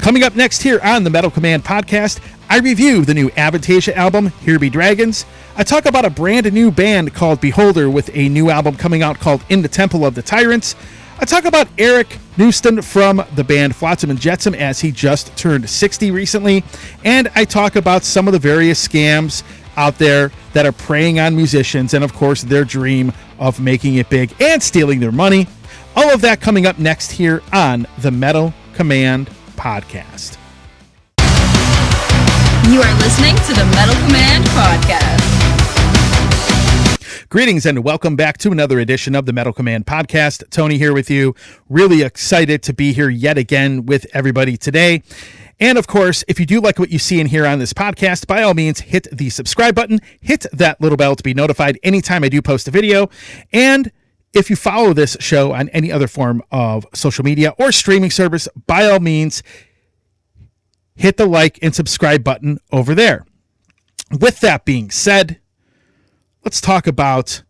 Coming up next here on the Metal Command podcast, I review the new Avantasia album, Here Be Dragons. I talk about a brand new band called Beholder with a new album coming out called In the Temple of the Tyrants. I talk about Erik AK from the band Flotsam Jetsam as he just turned 60 recently. And I talk about some of the various scams out there that are preying on musicians and, of course, their dream of making it big and stealing their money. All of that coming up next here on the Metal Command podcast. You are listening to the Metal Command podcast. Greetings and welcome back to another edition of the Metal Command podcast. Tony here with you. Really excited to be here yet again with everybody today. And of course, if you do like what you see and hear on this podcast, by all means, hit the subscribe button, hit that little bell to be notified anytime I do post a video. And if you follow this show on any other form of social media or streaming service, by all means, hit the like and subscribe button over there. With that being said, let's talk about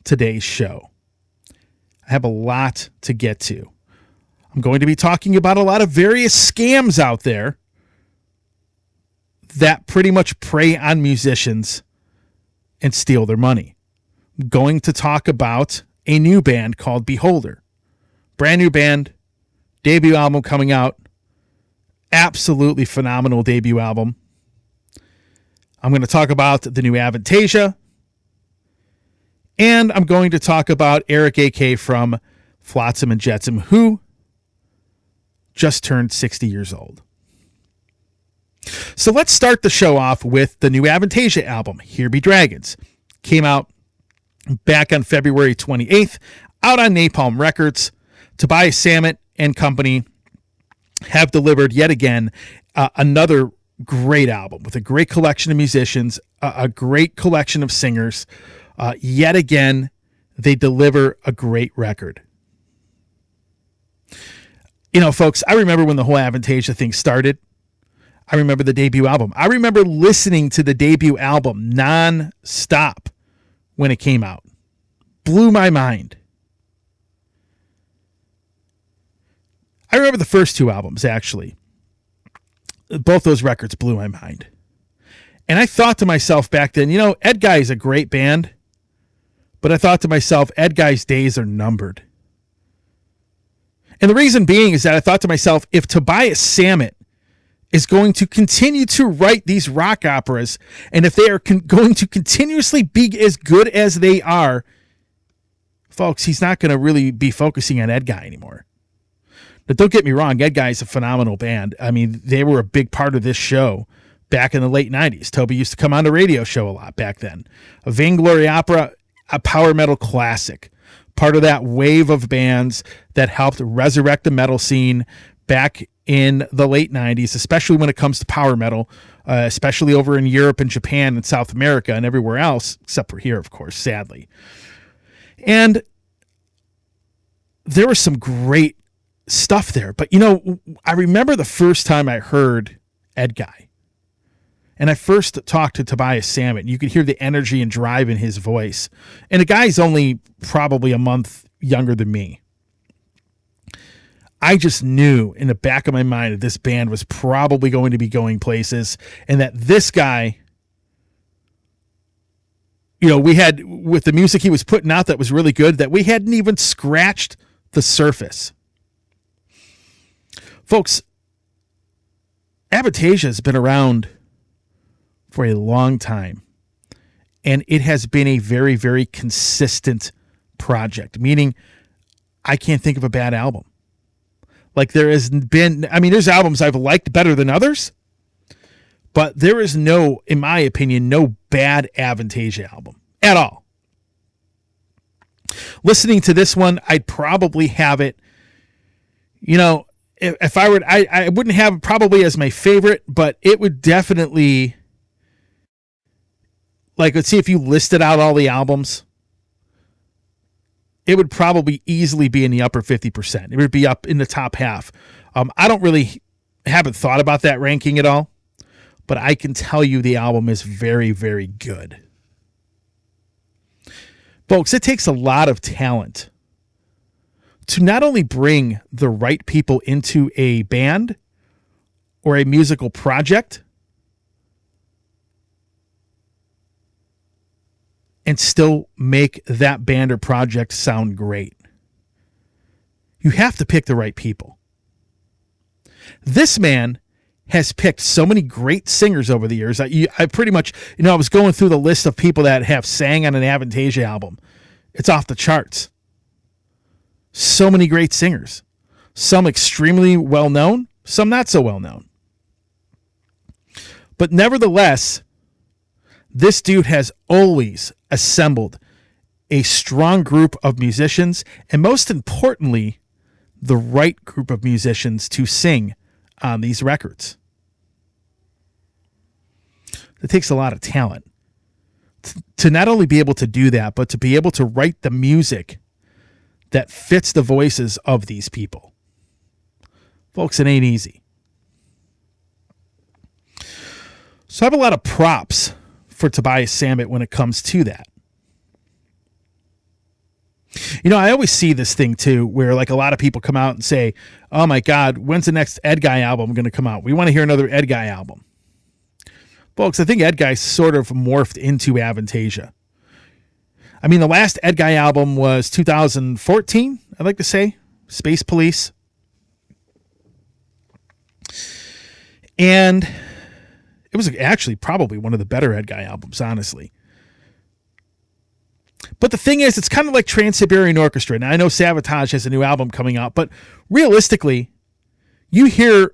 today's show. I have a lot to get to. I'm going to be talking about a lot of various scams out there that pretty much prey on musicians and steal their money. I'm going to talk about a new band called Beholder. Brand new band, debut album coming out. Absolutely phenomenal debut album. I'm going to talk about the new Avantasia. And I'm going to talk about Erik AK from Flotsam Jetsam, who just turned 60 years old. So let's start the show off with the new Avantasia album, Here Be Dragons. Came out back on February 28th, out on Napalm Records. Tobias Sammet and company have delivered yet again another great album with a great collection of musicians, a great collection of singers. Yet again, they deliver a great record. You know, folks, I remember when the whole Avantasia thing started. I remember the debut album. I remember listening to the debut album non-stop when it came out. Blew my mind. I remember the first two albums, actually. Both those records blew my mind. And I thought to myself back then, you know, Ed Guy is a great band. But I thought to myself, Ed Guy's days are numbered. And the reason being is that I thought to myself, if Tobias Sammet is going to continue to write these rock operas, and if they are going to continuously be as good as they are, folks, he's not going to really be focusing on Ed Guy anymore. But don't get me wrong, Ed Guy is a phenomenal band. I mean, they were a big part of this show back in the late 90s. Toby used to come on the radio show a lot back then. A Vainglory opera, a power metal classic, part of that wave of bands that helped resurrect the metal scene back in the late 90s, especially when it comes to power metal, especially over in Europe and Japan and South America and everywhere else, except for here, of course, sadly. And there was some great stuff there. But, you know, I remember the first time I heard Ed Guy. And I first talked to Tobias Sammet. You could hear the energy and drive in his voice. And the guy's only probably a month younger than me. I just knew in the back of my mind that this band was probably going to be going places. And that this guy, you know, we had, with the music he was putting out that was really good, that we hadn't even scratched the surface. Folks, Avantasia has been around for a long time, and it has been a very, very consistent project, meaning I can't think of a bad album. Like there has been, I mean, there's albums I've liked better than others, but there is no, in my opinion, no bad Avantasia album at all. Listening to this one, I'd probably have it, you know, if I were, I wouldn't have it probably as my favorite, but it would definitely, like, let's see if you listed out all the albums, it would probably easily be in the upper 50%. It would be up in the top half. Haven't thought about that ranking at all, but I can tell you the album is very, very good. Folks, it takes a lot of talent to not only bring the right people into a band, or a musical project and still make that band or project sound great. You have to pick the right people. This man has picked so many great singers over the years. I pretty much, I was going through the list of people that have sang on an Avantasia album. It's off the charts. So many great singers. Some extremely well known, some not so well known. But nevertheless, this dude has always assembled a strong group of musicians, and most importantly, the right group of musicians to sing on these records. It takes a lot of talent to not only be able to do that, but to be able to write the music that fits the voices of these people. Folks, it ain't easy. So I have a lot of props for Tobias Sammet when it comes to that. I always see this thing too, where like a lot of people come out and say, oh my God, when's the next Ed Guy album going to come out? We want to hear another Ed Guy album. Folks, I think Ed Guy sort of morphed into Avantasia. I mean, the last Ed Guy album was 2014, I'd like to say, Space Police. And it was actually probably one of the better Ed Guy albums, honestly. But the thing is, it's kind of like Trans-Siberian Orchestra. Now, I know Sabotage has a new album coming out, but realistically, you hear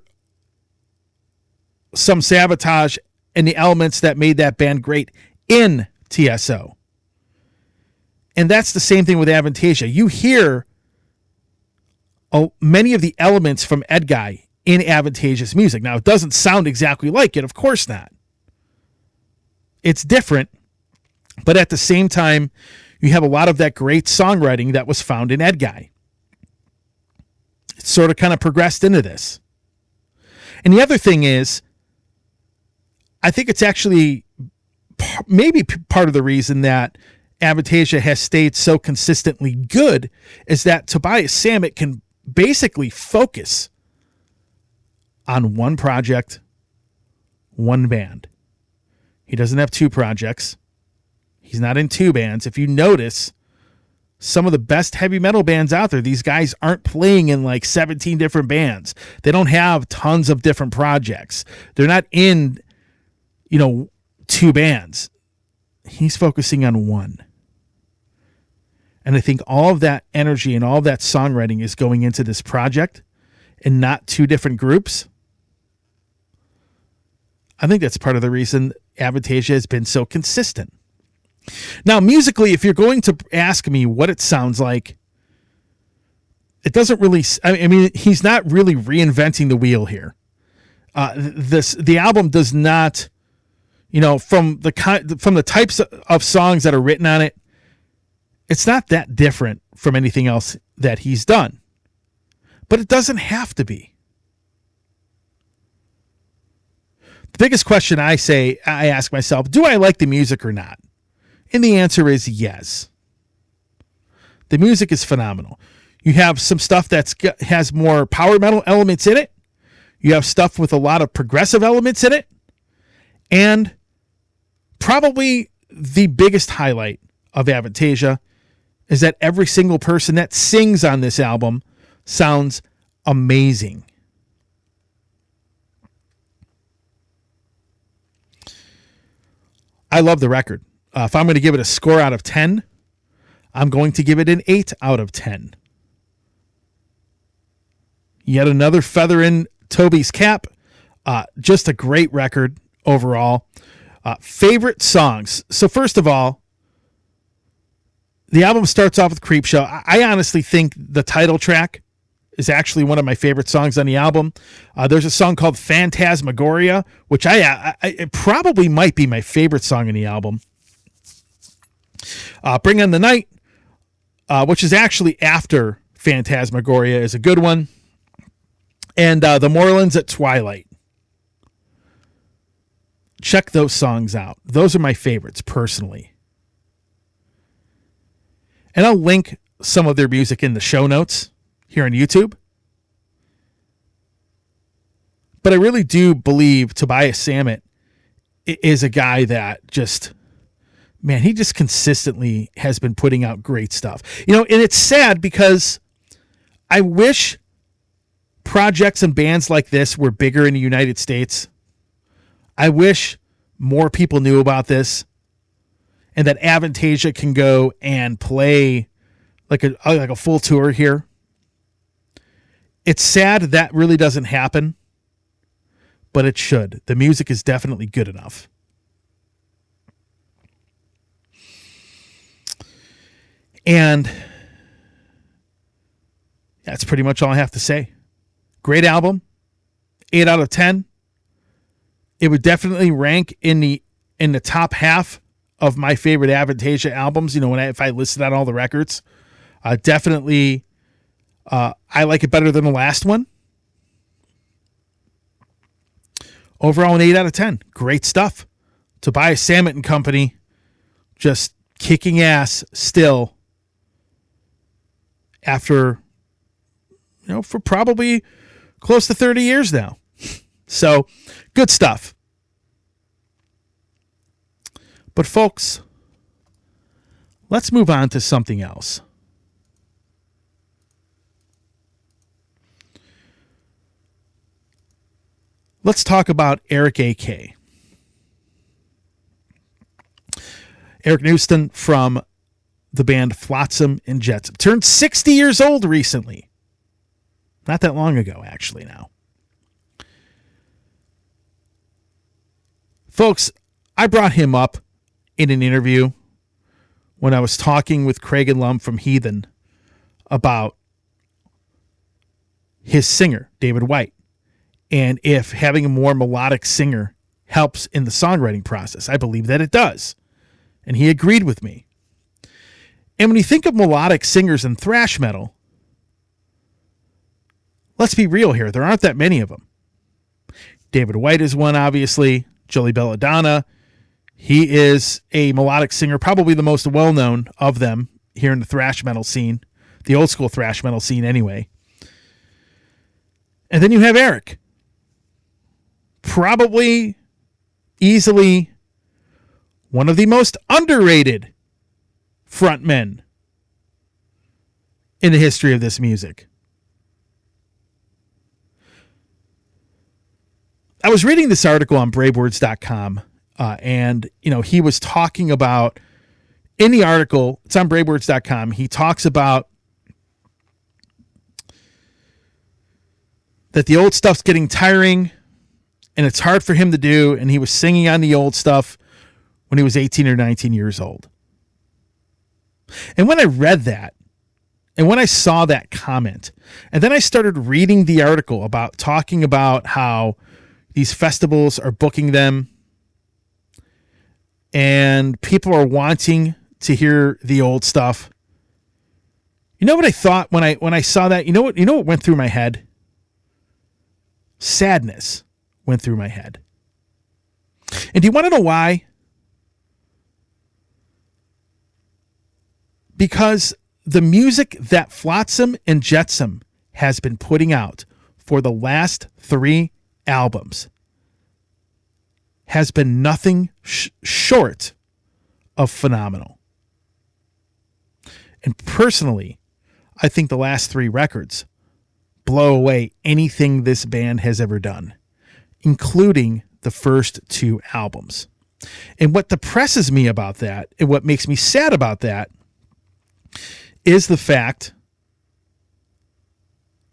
some Sabotage and the elements that made that band great in TSO. And that's the same thing with Avantasia. You hear many of the elements from Ed Guy in Avantasia's music. Now, it doesn't sound exactly like it. Of course not. It's different. But at the same time, you have a lot of that great songwriting that was found in Ed Guy. It sort of kind of progressed into this. And the other thing is, I think it's actually maybe part of the reason that Avantasia has stayed so consistently good is that Tobias Sammet can basically focus on one project, one band. He doesn't have two projects. He's not in two bands. If you notice, some of the best heavy metal bands out there, these guys aren't playing in like 17 different bands. They don't have tons of different projects. They're not in, two bands. He's focusing on one. And I think all of that energy and all of that songwriting is going into this project and not two different groups. I think that's part of the reason Avantasia has been so consistent. Now, musically, if you're going to ask me what it sounds like, it doesn't really, he's not really reinventing the wheel here. The album does not, from the types of songs that are written on it, it's not that different from anything else that he's done. But it doesn't have to be. The biggest question I ask myself, do I like the music or not? And the answer is yes. The music is phenomenal. You have some stuff that has more power metal elements in it. You have stuff with a lot of progressive elements in it. And probably the biggest highlight of Avantasia is that every single person that sings on this album sounds amazing. I love the record. If I'm going to give it a score out of 10, I'm going to give it an 8 out of 10. Yet another feather in Toby's cap. Just a great record overall. Favorite songs. So first of all, the album starts off with Creepshow. I honestly think the title track is actually one of my favorite songs on the album. There's a song called Phantasmagoria, which it probably might be my favorite song on the album. Bring on the Night, which is actually after Phantasmagoria, is a good one. And The Moorlands at Twilight. Check those songs out. Those are my favorites, personally. And I'll link some of their music in the show notes here on YouTube. But I really do believe Tobias Sammet is a guy that just, man, he just consistently has been putting out great stuff. And it's sad because I wish projects and bands like this were bigger in the United States. I wish more people knew about this and that Avantasia can go and play like a full tour here. It's sad that really doesn't happen, but it should. The music is definitely good enough. And that's pretty much all I have to say. Great album. 8 out of 10. It would definitely rank in the top half of my favorite Avantasia albums. If I listed out all the records, definitely, I like it better than the last one. Overall, an 8 out of 10. Great stuff. Tobias Sammet and company, just kicking ass still. After, for probably close to 30 years now. So, good stuff. But folks, let's move on to something else. Let's talk about Erik AK. Erik Newston from the band Flotsam Jetsam turned 60 years old recently. Not that long ago, actually, now. Folks, I brought him up in an interview when I was talking with Craig and Lum from Heathen about his singer, David White, and if having a more melodic singer helps in the songwriting process. I believe that it does. And he agreed with me. And when you think of melodic singers in thrash metal, let's be real here. There aren't that many of them. David White is one, obviously. Joey Belladonna. He is a melodic singer, probably the most well-known of them here in the thrash metal scene. The old school thrash metal scene, anyway. And then you have Erik. Probably, easily, one of the most underrated frontmen in the history of this music. I was reading this article on bravewords.com, and he was talking about, in the article, it's on bravewords.com, he talks about that the old stuff's getting tiring and it's hard for him to do, and he was singing on the old stuff when he was 18 or 19 years old. And when I read that, and when I saw that comment, and then I started reading the article about talking about how these festivals are booking them and people are wanting to hear the old stuff. You know what I thought when I saw that? You know what went through my head? Sadness went through my head. And do you want to know why? Because the music that Flotsam Jetsam has been putting out for the last 3 albums has been nothing short of phenomenal. And personally, I think the last 3 records blow away anything this band has ever done, including the first 2 albums. And what depresses me about that, and what makes me sad about that, is the fact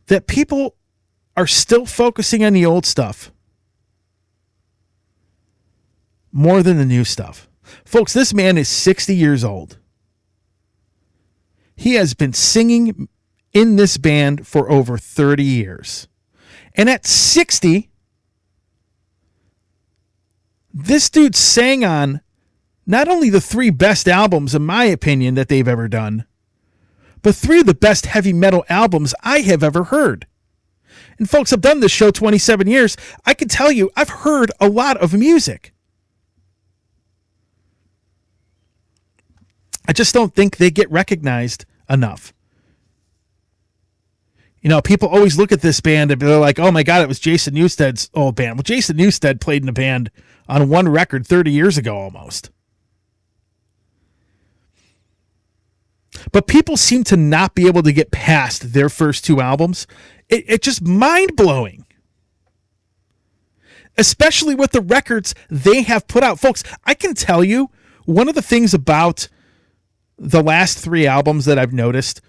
that people are still focusing on the old stuff more than the new stuff. Folks, this man is 60 years old. He has been singing in this band for over 30 years. And at 60, this dude sang on not only the 3 best albums, in my opinion, that they've ever done, but 3 of the best heavy metal albums I have ever heard. And folks, I've done this show 27 years. I can tell you, I've heard a lot of music. I just don't think they get recognized enough. People always look at this band and they're like, oh my God, it was Jason Newsted's old band. Well, Jason Newsted played in a band on one record 30 years ago almost. But people seem to not be able to get past their first two albums. It's just mind-blowing. Especially with the records they have put out. Folks, I can tell you, one of the things about the last three albums that I've noticed,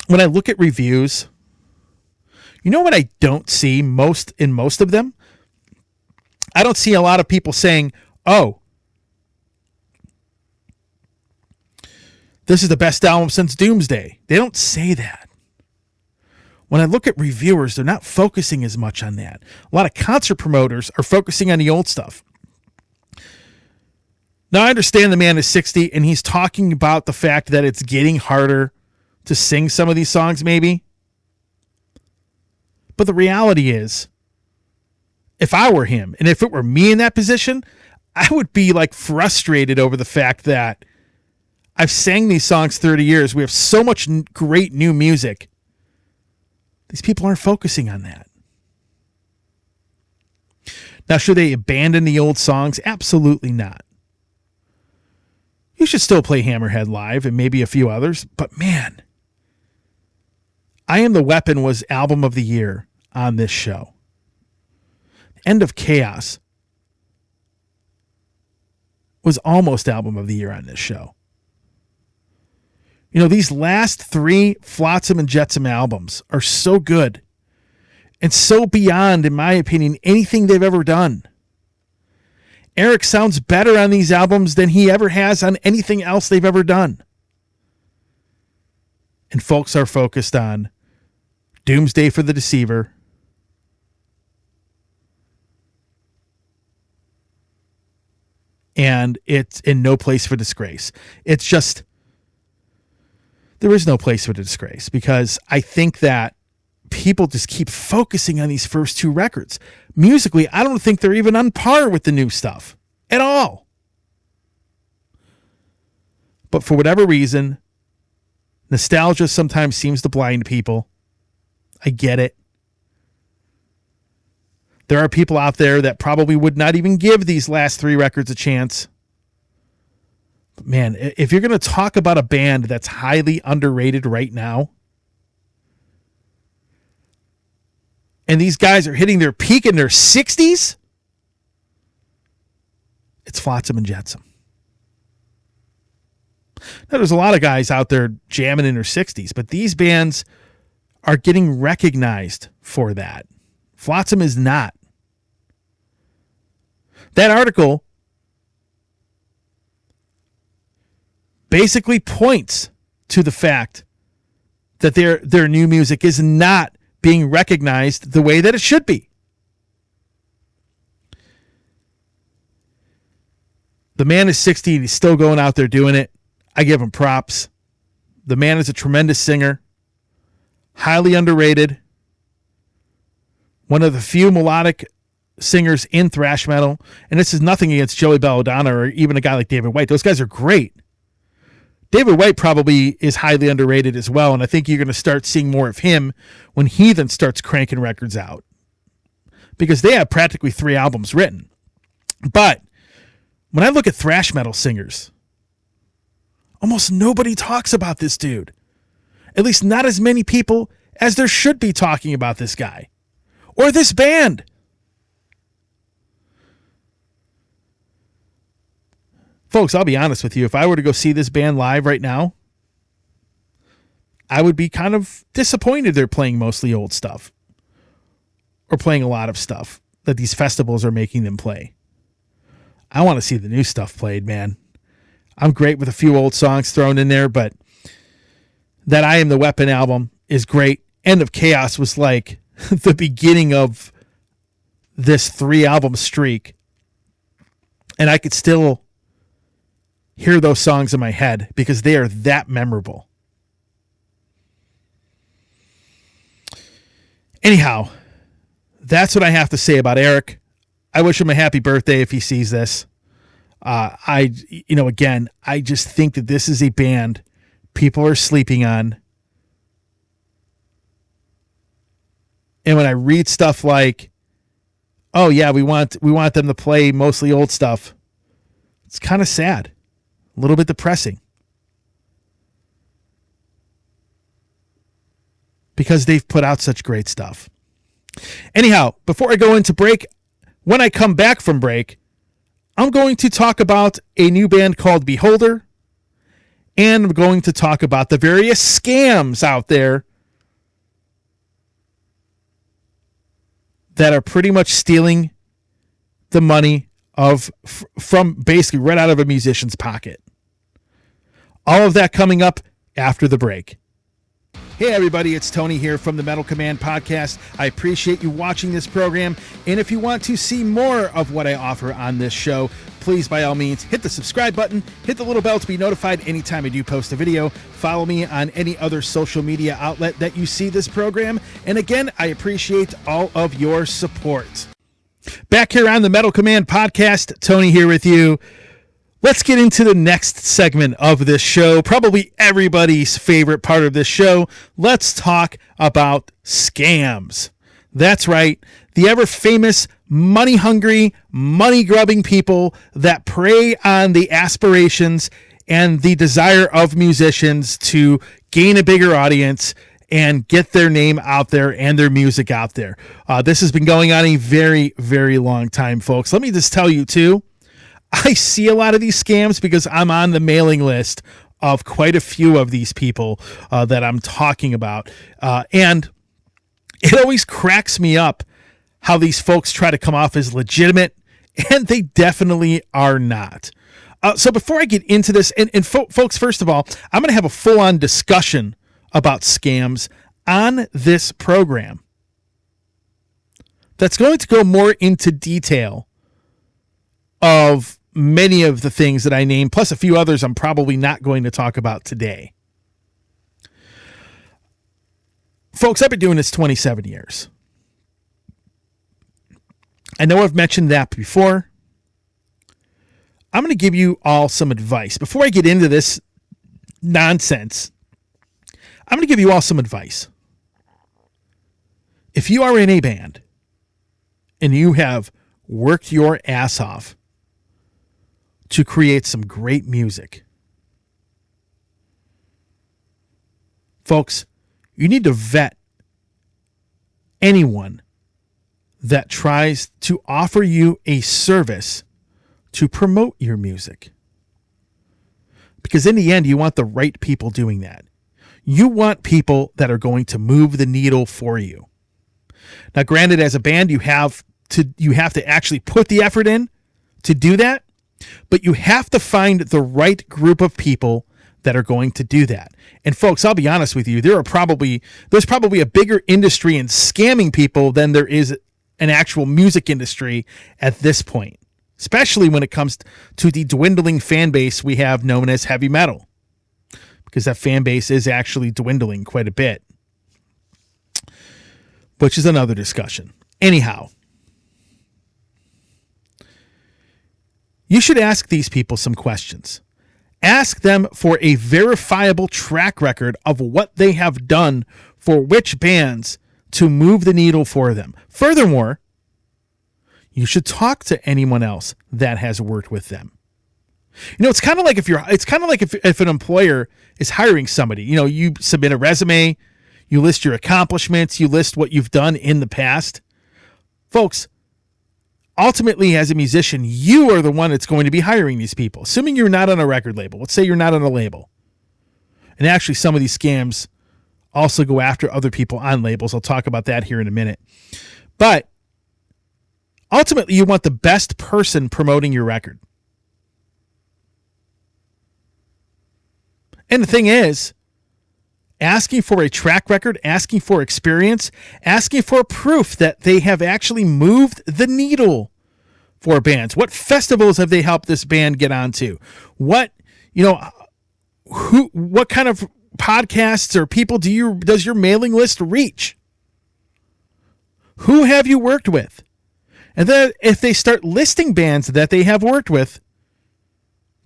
when I look at reviews, you know what I don't see in most of them? I don't see a lot of people saying, oh, this is the best album since Doomsday. They don't say that. When I look at reviewers, they're not focusing as much on that. A lot of concert promoters are focusing on the old stuff. Now, I understand the man is 60, and he's talking about the fact that it's getting harder to sing some of these songs, maybe. But the reality is, if I were him, and if it were me in that position, I would be like frustrated over the fact that I've sang these songs 30 years. We have so much great new music. These people aren't focusing on that. Now, should they abandon the old songs? Absolutely not. You should still play Hammerhead live and maybe a few others. But man, I Am the Weapon was album of the year on this show. End of Chaos was almost album of the year on this show. These last three Flotsam and Jetsam albums are so good and so beyond, in my opinion, anything they've ever done. Erik sounds better on these albums than he ever has on anything else they've ever done. And folks are focused on Doomsday for the Deceiver, and it's in No Place for Disgrace. It's just, there is no place for disgrace, because I think that people just keep focusing on these first two records. Musically, I don't think they're even on par with the new stuff at all. But for whatever reason, nostalgia sometimes seems to blind people. I get it. There are people out there that probably would not even give these last three records a chance. But man, if you're going to talk about a band that's highly underrated right now, and these guys are hitting their peak in their 60s, it's Flotsam and Jetsam. Now, there's a lot of guys out there jamming in their 60s, but these bands are getting recognized for that. Flotsam is not. That article basically points to the fact that their new music is not being recognized the way that it should be. The man is 60 and he's still going out there doing it. I give him props. The man is a tremendous singer, highly underrated, one of the few melodic singers in thrash metal. And this is nothing against Joey Belladonna or even a guy like David White. Those guys are great. David White probably is highly underrated as well, and I think you're going to start seeing more of him when he then starts cranking records out, because they have practically 3 albums written. But when I look at thrash metal singers, almost nobody talks about this dude. At least not as many people as there should be talking about this guy or this band. Folks, I'll be honest with you. If I were to go see this band live right now, I would be kind of disappointed they're playing mostly old stuff or playing a lot of stuff that these festivals are making them play. I want to see the new stuff played, man. I'm great with a few old songs thrown in there, but that I Am the Weapon album is great. End of Chaos was like the beginning of this 3-album streak, and I could still hear those songs in my head because they are that memorable. Anyhow, that's what I have to say about Erik. I wish him a happy birthday if he sees this. I just think that this is a band people are sleeping on. And when I read stuff like, oh yeah, we want them to play mostly old stuff, it's kind of sad, a little bit depressing. Because they've put out such great stuff. Anyhow, before I go into break, when I come back from break, I'm going to talk about a new band called Beholder, and I'm going to talk about the various scams out there that are pretty much stealing the money from basically right out of a musician's pocket. All of that coming up after the break. Hey everybody, it's Tony here from the Metal Command Podcast. I appreciate you watching this program, and if you want to see more of what I offer on this show, please by all means hit the subscribe button, hit the little bell to be notified anytime I do post a video, follow me on any other social media outlet that you see this program, and again, I appreciate all of your support. Back here on the Metal Command Podcast, Tony here with you. Let's get into the next segment of this show, probably everybody's favorite part of this show. Let's talk about scams. That's right, the ever-famous money-hungry, money-grubbing people that prey on the aspirations and the desire of musicians to gain a bigger audience and get their name out there and their music out there. This has been going on a very, very long time, folks. Let me just tell you, too, I see a lot of these scams because I'm on the mailing list of quite a few of these people that I'm talking about. And it always cracks me up how these folks try to come off as legitimate, and they definitely are not. So before I get into this, and folks, first of all, I'm going to have a full-on discussion about scams on this program that's going to go more into detail of many of the things that I named, plus a few others I'm probably not going to talk about today. Folks, I've been doing this 27 years. I know I've mentioned that before. I'm going to give you all some advice. Before I get into this nonsense, I'm going to give you all some advice. If you are in a band and you have worked your ass off to create some great music, folks, you need to vet anyone that tries to offer you a service to promote your music. Because in the end, you want the right people doing that. You want people that are going to move the needle for you. Now, granted, as a band, you have to actually put the effort in to do that, but you have to find the right group of people that are going to do that. And folks, I'll be honest with you, there's probably a bigger industry in scamming people than there is an actual music industry at this point, especially when it comes to the dwindling fan base we have known as heavy metal, because that fan base is actually dwindling quite a bit, which is another discussion. Anyhow, you should ask these people some questions. Ask them for a verifiable track record of what they have done for which bands to move the needle for them. Furthermore, you should talk to anyone else that has worked with them. You know, it's kind of like if an employer is hiring somebody. You know, you submit a resume, you list your accomplishments, you list what you've done in the past. Folks, ultimately, as a musician, you are the one that's going to be hiring these people. Assuming you're not on a record label. Let's say you're not on a label. And actually, some of these scams also go after other people on labels. I'll talk about that here in a minute. But ultimately, you want the best person promoting your record. And the thing is, asking for a track record, asking for experience, asking for proof that they have actually moved the needle for bands. What festivals have they helped this band get onto? What kind of podcasts or people does your mailing list reach? Who have you worked with? And then if they start listing bands that they have worked with,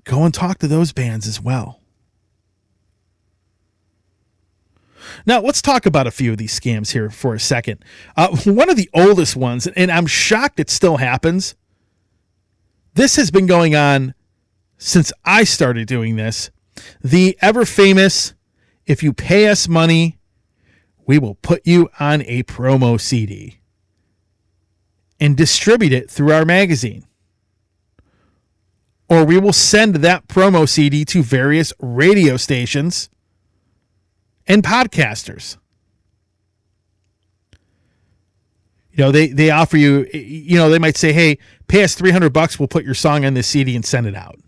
go and talk to those bands as well. Now, let's talk about a few of these scams here for a second. One of the oldest ones, and I'm shocked it still happens. This has been going on since I started doing this. The ever famous, if you pay us money, we will put you on a promo CD and distribute it through our magazine. Or we will send that promo CD to various radio stations and podcasters. You know, they offer you, you know, they might say, hey, pay us $300, we'll put your song on this CD and send it out.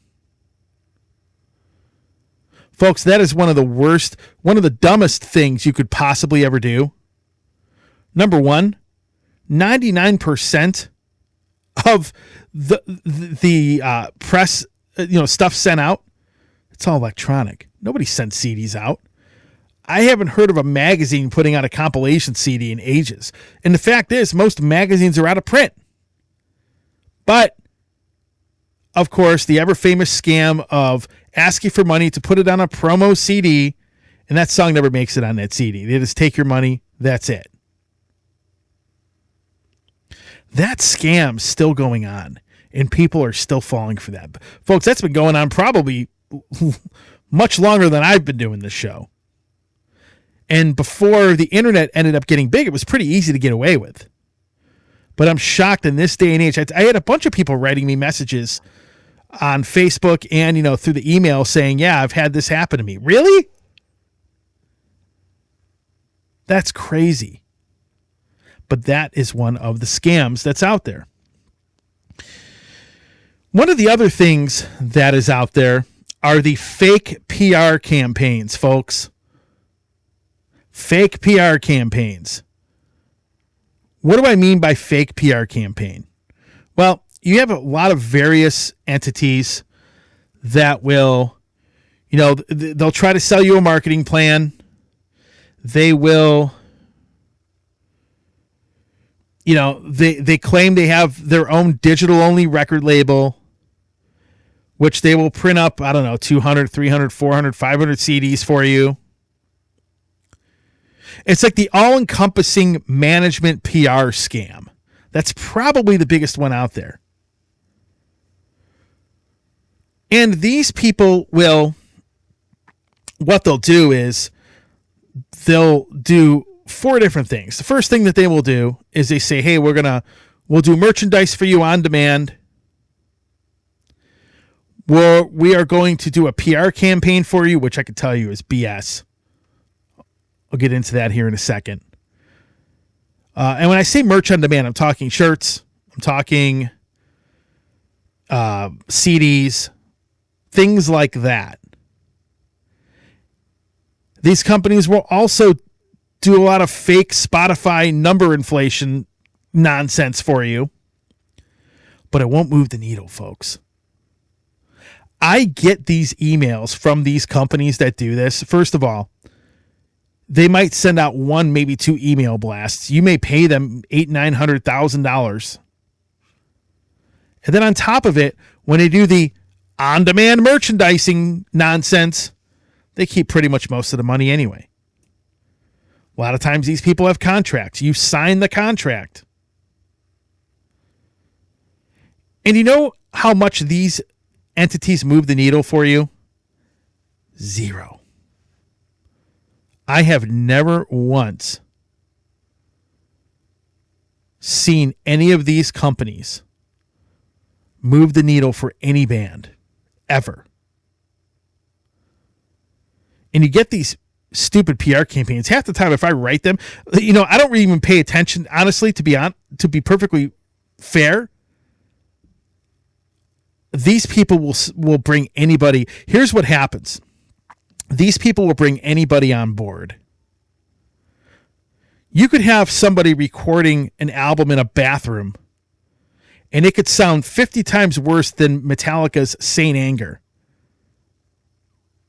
Folks, that is one of the worst, one of the dumbest things you could possibly ever do. Number one, 99% of the press, stuff sent out, it's all electronic. Nobody sends CDs out. I haven't heard of a magazine putting out a compilation CD in ages. And the fact is, most magazines are out of print. But, of course, the ever famous scam of asking for money to put it on a promo CD, and that song never makes it on that CD. They just take your money. That's it. That scam's still going on, and people are still falling for that. Folks, that's been going on probably much longer than I've been doing this show. And before the internet ended up getting big, it was pretty easy to get away with. But I'm shocked in this day and age. I had a bunch of people writing me messages on Facebook and, through the email saying, yeah, I've had this happen to me. Really? That's crazy. But that is one of the scams that's out there. One of the other things that is out there are the fake PR campaigns, folks. Fake PR campaigns. What do I mean by fake PR campaign? Well, you have a lot of various entities that will, they'll try to sell you a marketing plan. They will, they claim they have their own digital-only record label, which they will print up, 200, 300, 400, 500 CDs for you. It's like the all-encompassing management PR scam. That's probably the biggest one out there. And these people will, what they'll do is they'll do 4 different things. The first thing that they will do is they say, hey, we'll do merchandise for you on demand. We are going to do a PR campaign for you, which I can tell you is BS. I'll get into that here in a second. And when I say merch on demand, I'm talking shirts, I'm talking CDs, things like that. These companies will also do a lot of fake Spotify number inflation nonsense for you, but it won't move the needle, folks. I get these emails from these companies that do this. First of all, they might send out 1, maybe 2 email blasts. You may pay them $800,000-$900,000. And then on top of it, when they do the on-demand merchandising nonsense, they keep pretty much most of the money anyway. A lot of times these people have contracts. You sign the contract. And you know how much these entities move the needle for you? 0. I have never once seen any of these companies move the needle for any band, ever. And you get these stupid PR campaigns. Half the time, if I write them, I don't really even pay attention, honestly, to be perfectly fair. These people will bring anybody. Here's what happens. These people will bring anybody on board. You could have somebody recording an album in a bathroom, and it could sound 50 times worse than Metallica's Saint Anger.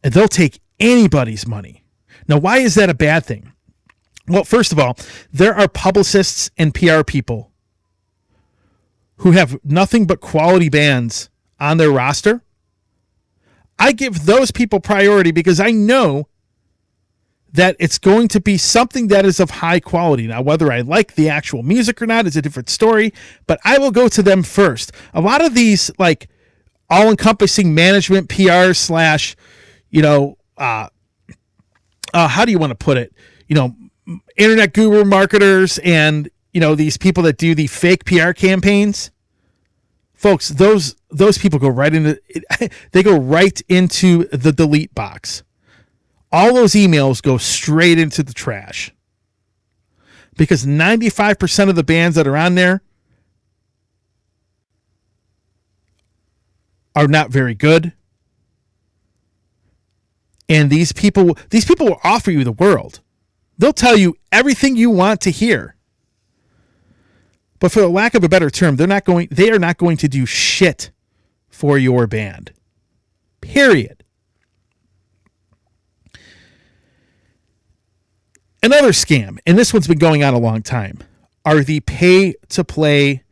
And they'll take anybody's money. Now, why is that a bad thing? Well, first of all, there are publicists and PR people who have nothing but quality bands on their roster. I give those people priority because I know that it's going to be something that is of high quality. Now, whether I like the actual music or not is a different story, but I will go to them first. A lot of these, like, all-encompassing management, PR slash, how do you want to put it? Internet guru marketers and, these people that do the fake PR campaigns. Folks, those people go right into they go right into the delete box. All those emails go straight into the trash. Because 95% of the bands that are on there are not very good. And these people will offer you the world. They'll tell you everything you want to hear. But for the lack of a better term, they are not going to do shit for your band. Period. Another scam, and this one's been going on a long time, are the pay-to-play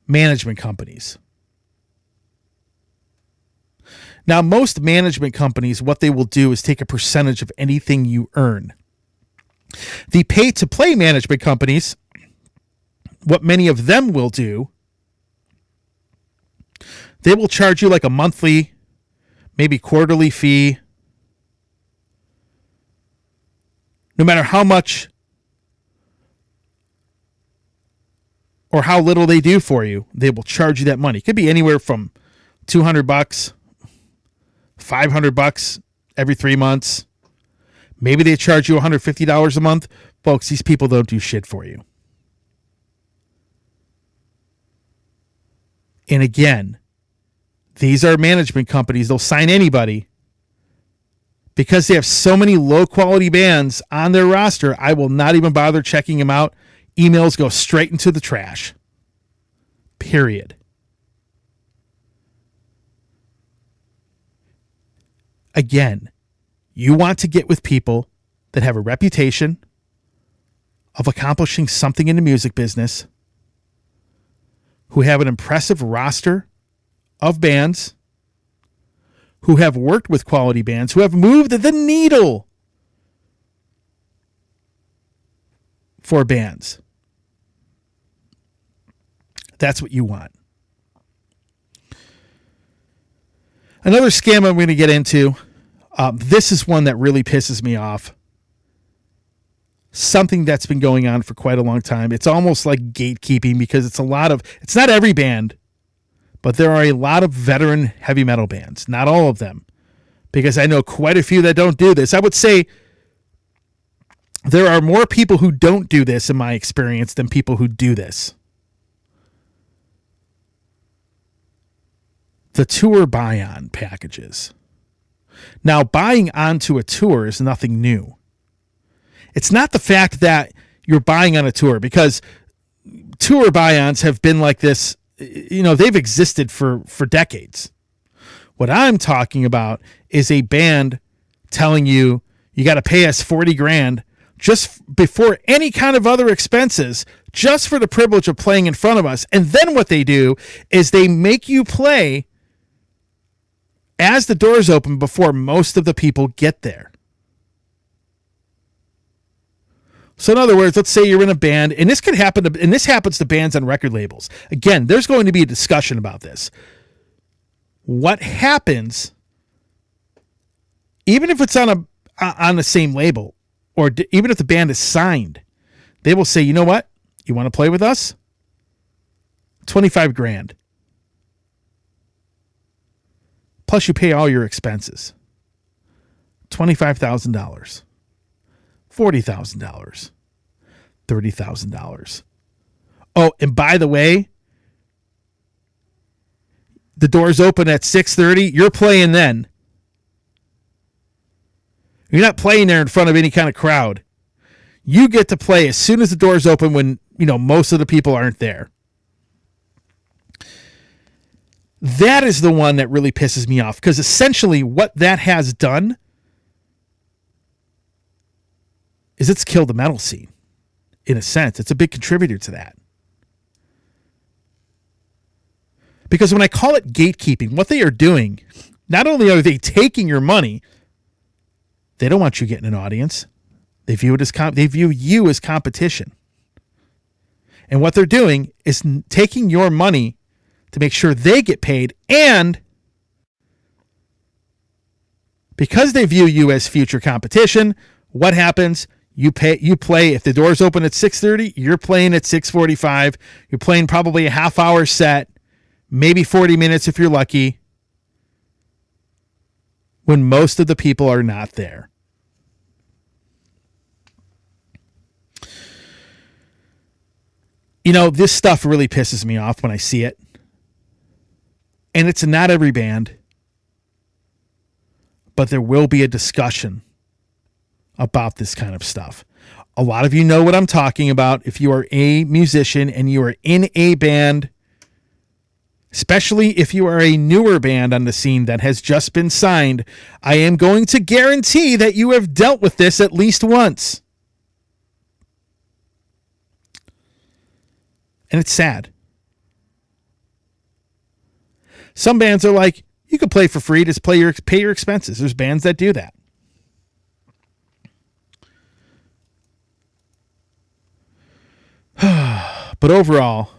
management companies. Now, most management companies, what they will do is take a percentage of anything you earn. The pay-to-play management companies, what many of them will do, they will charge you like a monthly, maybe quarterly fee. No matter how much or how little they do for you, they will charge you that money. It could be anywhere from $200, $500 every 3 months. Maybe they charge you $150 a month. Folks, these people don't do shit for you. And again, these are management companies. They'll sign anybody. Because they have so many low-quality bands on their roster, I will not even bother checking them out. Emails go straight into the trash. Period. Again, you want to get with people that have a reputation of accomplishing something in the music business, who have an impressive roster of bands, who have worked with quality bands, who have moved the needle for bands. That's what you want. Another scam I'm going to get into, this is one that really pisses me off. Something that's been going on for quite a long time. It's almost like gatekeeping because it's not every band, but there are a lot of veteran heavy metal bands. Not all of them, because I know quite a few that don't do this. I would say there are more people who don't do this in my experience than people who do this. The tour buy-on packages. Now, buying onto a tour is nothing new. It's not the fact that you're buying on a tour, because tour buy-ons have been like this. They've existed for decades. What I'm talking about is a band telling you got to pay us $40,000 just before any kind of other expenses, just for the privilege of playing in front of us. And then what they do is they make you play as the doors open before most of the people get there. So in other words, let's say you're in a band, and this happens to bands on record labels. Again, there's going to be a discussion about this. What happens, even if it's on the same label, or even if the band is signed, they will say, you know what? You want to play with us? $25,000. Plus you pay all your expenses. $25,000. $40,000. $30,000. Oh, and by the way, the doors open at 6:30. You're playing then. You're not playing there in front of any kind of crowd. You get to play as soon as the doors open when, most of the people aren't there. That is the one that really pisses me off, because essentially what that has done is it's killed the metal scene. In a sense, it's a big contributor to that. Because when I call it gatekeeping, what they are doing, not only are they taking your money, They don't want you getting an audience. They view you as competition. And what they're doing is taking your money to make sure they get paid, and because they view you as future competition, what happens? You play, if the doors open at 6:30, you're playing at 6:45. You're playing probably a half-hour set, maybe 40 minutes if you're lucky, when most of the people are not there. You know, this stuff really pisses me off when I see it. And it's not every band, but there will be a discussion about this kind of stuff. A lot of you know what I'm talking about. If you are a musician and you are in a band, especially if you are a newer band on the scene that has just been signed, I am going to guarantee that you have dealt with this at least once. And it's sad. Some bands are like, you can play for free, just pay your expenses. There's bands that do that. But overall,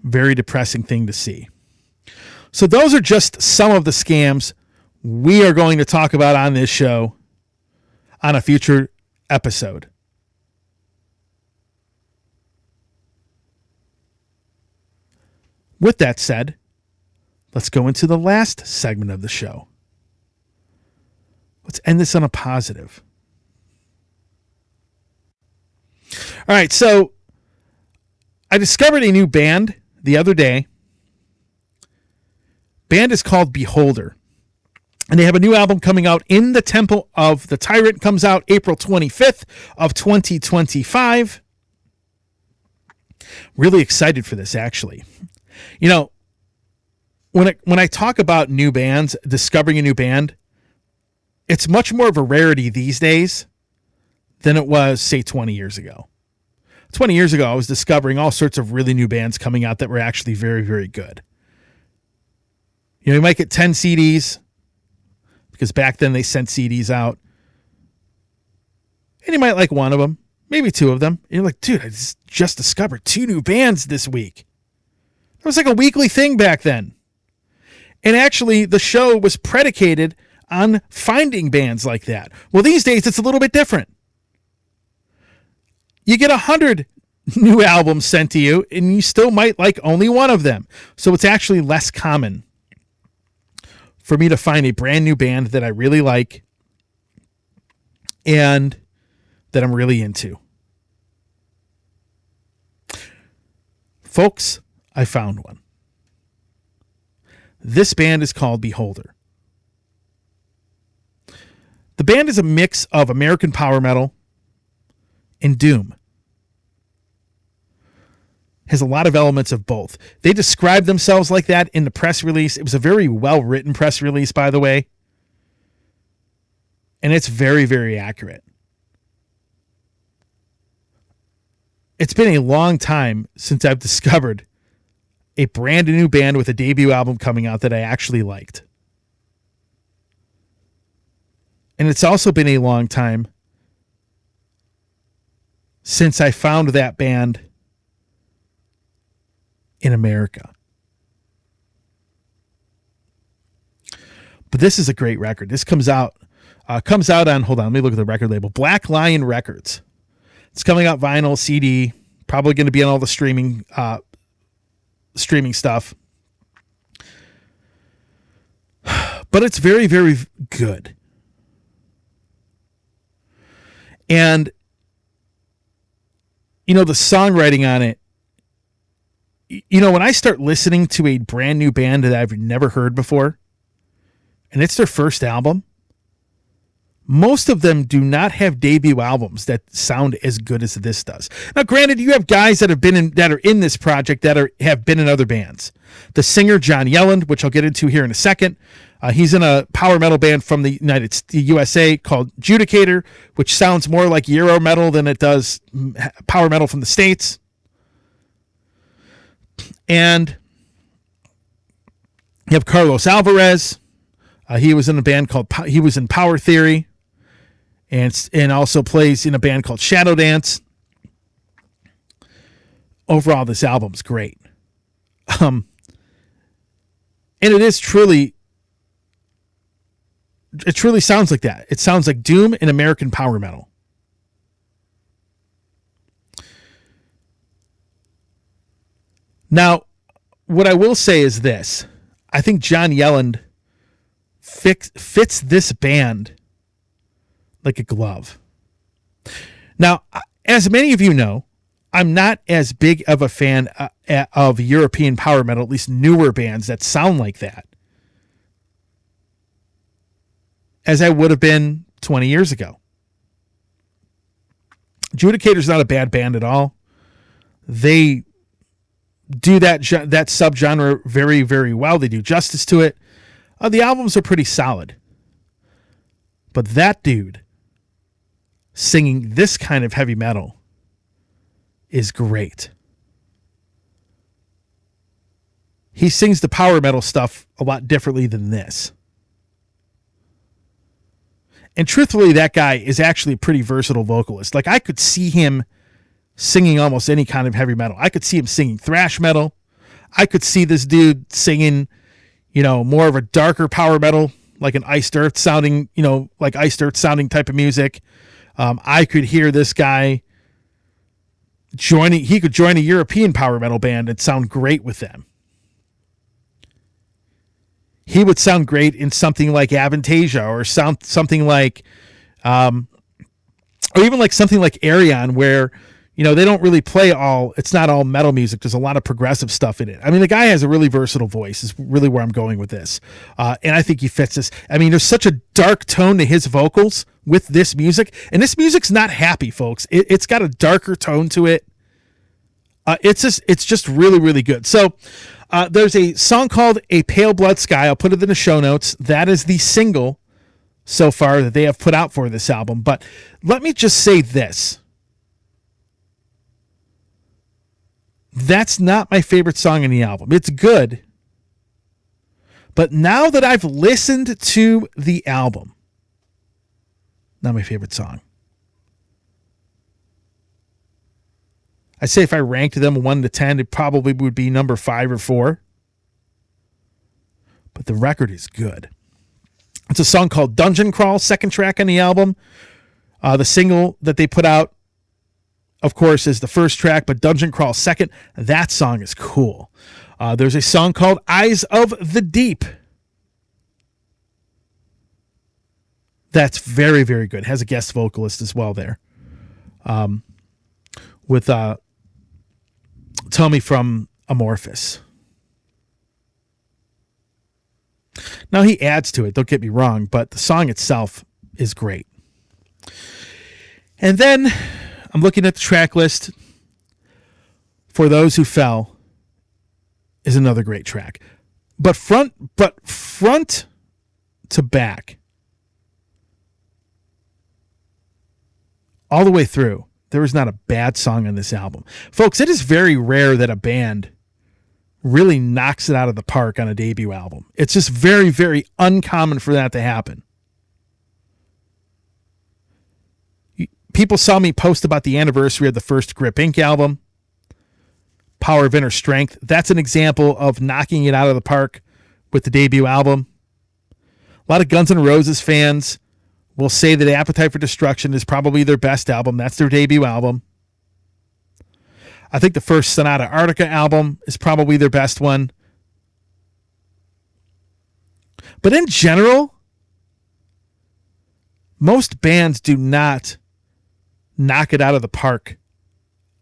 very depressing thing to see. So those are just some of the scams we are going to talk about on this show on a future episode. With that said, let's go into the last segment of the show. Let's end this on a positive. All right, so I discovered a new band the other day. Band is called Beholder. And they have a new album coming out, In the Temple of the Tyrant. Comes out April 25th of 2025. Really excited for this, actually. You know, when I talk about new bands, discovering a new band, it's much more of a rarity these days than it was, say, 20 years ago. 20 years ago, I was discovering all sorts of really new bands coming out that were actually very, very good. You know, you might get 10 CDs, because back then they sent CDs out. And you might like one of them, maybe two of them. And you're like, dude, I just discovered 2 new bands this week. It was like a weekly thing back then. And actually, the show was predicated on finding bands like that. Well, these days, it's a little bit different. You get 100 new albums sent to you, and you still might like only one of them. So it's actually less common for me to find a brand new band that I really like and that I'm really into. Folks, I found one. This band is called Beholder. The band is a mix of American power metal and doom. Has a lot of elements of both. They described themselves like that in the press release. It was a very well-written press release, by the way. And it's very, very accurate. It's been a long time since I've discovered a brand new band with a debut album coming out that I actually liked. And it's also been a long time since I found that band in America. But this is a great record. This comes out on, hold on, let me look at the record label, Black Lion Records. It's coming out vinyl, CD, probably going to be on all the streaming stuff. But it's very, very good. And, you know, the songwriting on it, you know, when I start listening to a brand new band that I've never heard before, and it's their first album, most of them do not have debut albums that sound as good as this does. Now, granted, you have guys that are in this project that have been in other bands. The singer John Yelland, which I'll get into here in a second, he's in a power metal band from the USA called Judicator, which sounds more like Euro metal than it does power metal from the States. And you have Carlos Alvarez, He was in a band called he was in Power Theory, and also plays in a band called Shadow Dance. Overall, this album's great. And it truly sounds like that. It sounds like doom and American power metal. Now, what I will say is this. I think John Yelland fits this band like a glove. Now, as many of you know, I'm not as big of a fan of European power metal, at least newer bands that sound like that, as I would have been 20 years ago. Judicator's not a bad band at all. They do that subgenre very, very well. They do justice to it. The albums are pretty solid. But that dude singing this kind of heavy metal is great. He sings the power metal stuff a lot differently than this. And truthfully, that guy is actually a pretty versatile vocalist. Like, I could see him singing almost any kind of heavy metal. I could see him singing thrash metal. I could see this dude singing, more of a darker power metal, like an Iced Earth sounding, like Iced Earth sounding type of music. I could hear this guy he could join a European power metal band and sound great with them. He would sound great in something like Avantasia or something like, or even like something like Arion, where, they don't really play it's not all metal music. There's a lot of progressive stuff in it. I mean, the guy has a really versatile voice is really where I'm going with this. And I think he fits this. I mean, there's such a dark tone to his vocals with this music, and this music's not happy, folks. It's got a darker tone to it. It's just really, really good. So there's a song called A Pale Blood Sky. I'll put it in the show notes. That is the single so far that they have put out for this album. But let me just say this. That's not my favorite song in the album. It's good. But now that I've listened to the album, not my favorite song. I say if I ranked them 1 to 10, it probably would be number 5 or 4. But the record is good. It's a song called Dungeon Crawl, second track on the album. The single that they put out, of course, is the first track, but Dungeon Crawl second. That song is cool. There's a song called Eyes of the Deep. That's very, very good. Has a guest vocalist as well there. With Tommy from Amorphous. Now, he adds to it, don't get me wrong, but the song itself is great. And then I'm looking at the track list. For Those Who Fell is another great track. But front to back, all the way through, there is not a bad song on this album. Folks, it is very rare that a band really knocks it out of the park on a debut album. It's just very, very uncommon for that to happen. People saw me post about the anniversary of the first Grip Inc. album, Power of Inner Strength. That's an example of knocking it out of the park with the debut album. A lot of Guns N' Roses fans will say that Appetite for Destruction is probably their best album. That's their debut album. I think the first Sonata Arctica album is probably their best one. But in general, most bands do not knock it out of the park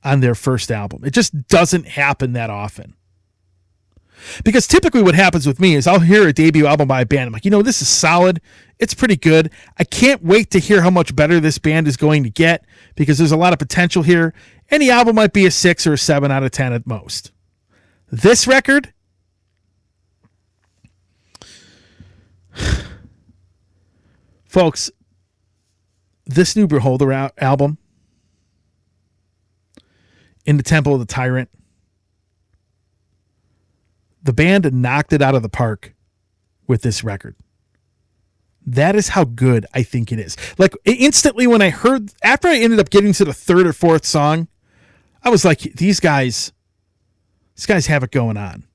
on their first album. It just doesn't happen that often. Because typically what happens with me is I'll hear a debut album by a band. I'm like, this is solid. It's pretty good. I can't wait to hear how much better this band is going to get because there's a lot of potential here. And the album might be a 6 or a 7 out of 10 at most. This record, folks, this new Beholder album, In the Temple of the Tyrant, the band knocked it out of the park with this record. That is how good I think it is. Like instantly when I heard, after I ended up getting to the third or fourth song, I was like, these guys have it going on.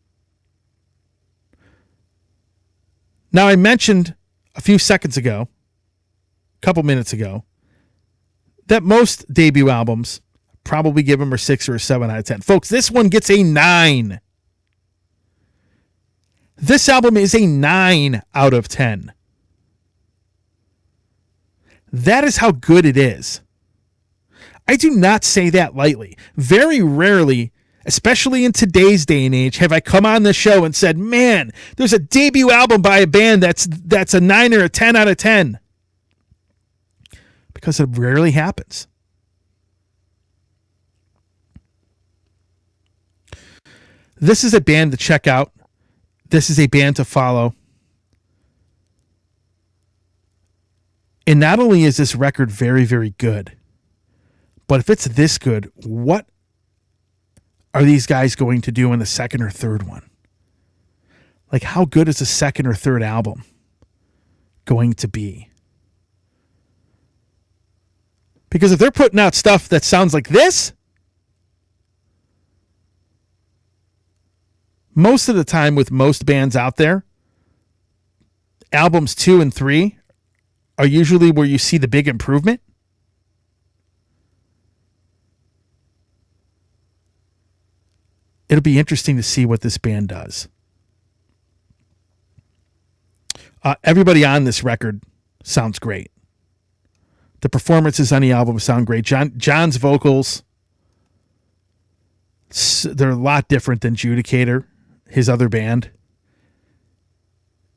Now I mentioned a few seconds ago, a couple minutes ago, that most debut albums probably give them a 6 or a 7 out of 10. Folks, this one gets a 9. This album is a 9 out of 10. That is how good it is. I do not say that lightly. Very rarely, especially in today's day and age, have I come on the show and said, man, there's a debut album by a band that's a 9 or a 10 out of 10. Because it rarely happens. This is a band to check out. This is a band to follow. And not only is this record very, very good, but if it's this good, what are these guys going to do in the second or third one? Like, how good is the second or third album going to be? Because if they're putting out stuff that sounds like this, most of the time with most bands out there, albums 2 and 3 are usually where you see the big improvement. It'll be interesting to see what this band does. Everybody on this record sounds great. The performances on the album sound great. John's vocals, they're a lot different than Judicator, his other band.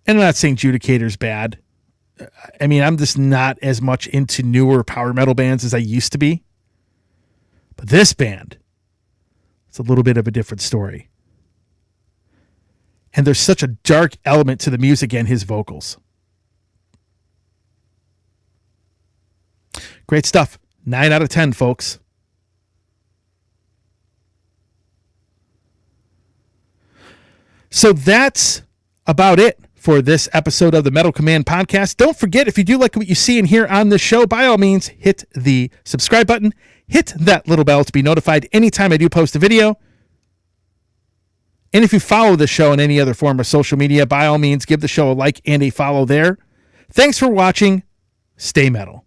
And I'm not saying Judicator's bad. I mean, I'm just not as much into newer power metal bands as I used to be. But this band, it's a little bit of a different story. And there's such a dark element to the music and his vocals. Great stuff. 9 out of 10, folks. So that's about it for this episode of the Metal Command podcast. Don't forget, if you do like what you see and hear on this show, by all means, hit the subscribe button. Hit that little bell to be notified anytime I do post a video. And if you follow the show in any other form of social media, by all means, give the show a like and a follow there. Thanks for watching. Stay metal.